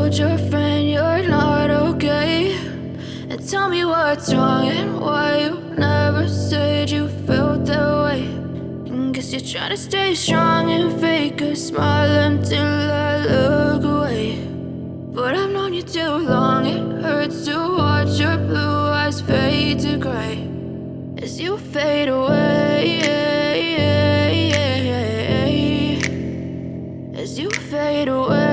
told your friend you're not okay, and tell me what's wrong and why you never said you felt that way. And guess you're trying to stay strong and fake a smile until I look away. But I've known you too long, it hurts to watch your blue eyes fade to gray as you fade away, as you fade away.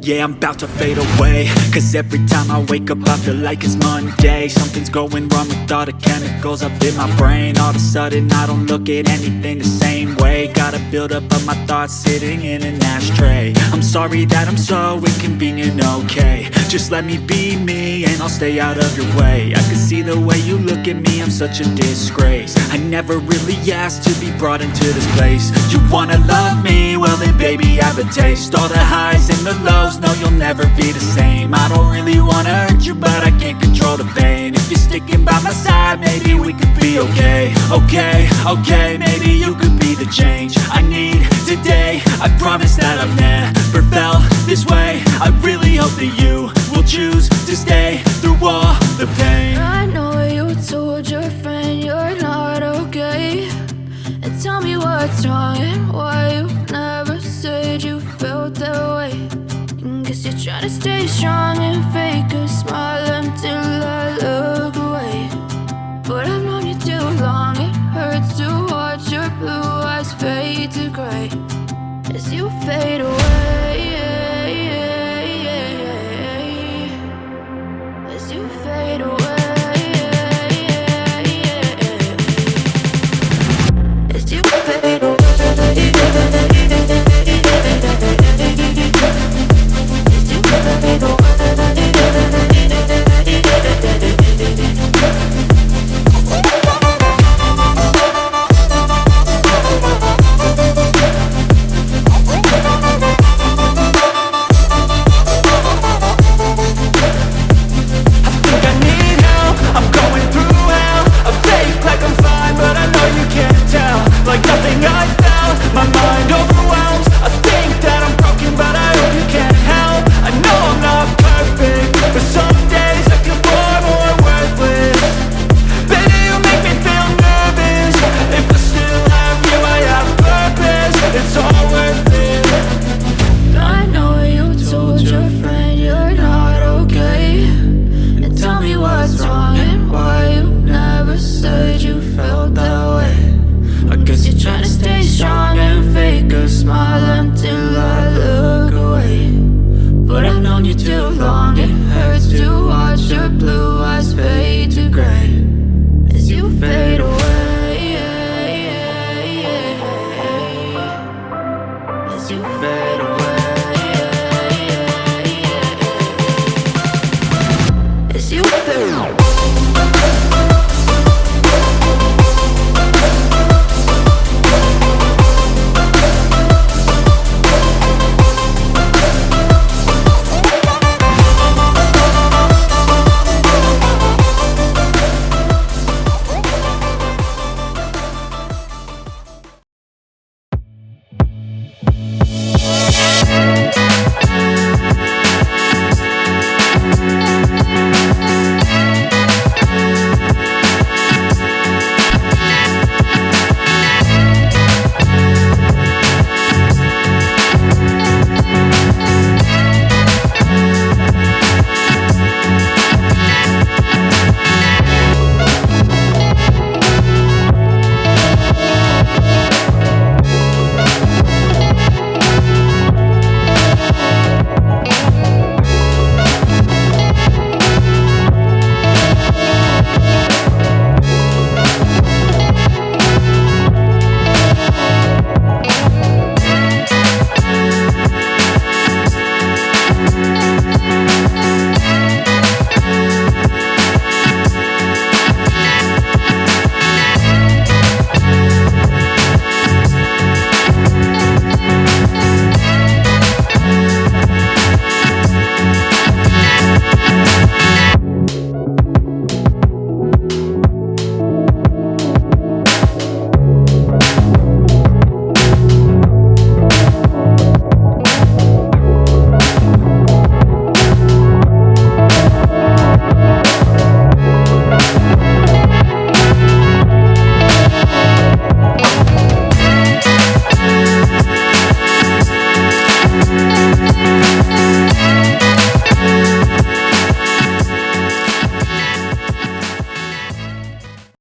Yeah, I'm about to fade away, cause every time I wake up I feel like it's Monday. Something's going wrong with all the chemicals up in my brain. All of a sudden I don't look at anything the same way. Gotta build up of my thoughts sitting in an ashtray. I'm sorry that I'm so inconvenient, okay. Just let me be me and I'll stay out of your way. I can see the way you look at me, I'm such a disgrace. I never really asked to be brought into this place. You wanna love me? Well then baby I have a taste. All the highs and the lows, no you'll never be the same. I don't really wanna hurt you but I can't control the pain. If you're sticking by my side maybe we could be okay. Okay, maybe you could be the change I need today. I promise that I've never felt this way. I really hope that you will choose to stay through all the pain. I know you told your friend you're not okay, and tell me what's wrong and why you never said you felt that way. And guess you're trying to stay strong and fake a smile until I look away. But I've known you too long, it hurts to watch your blue eyes fade to gray as you fade away, as you fade away, as you fade away. Too long, it hurts to watch your blue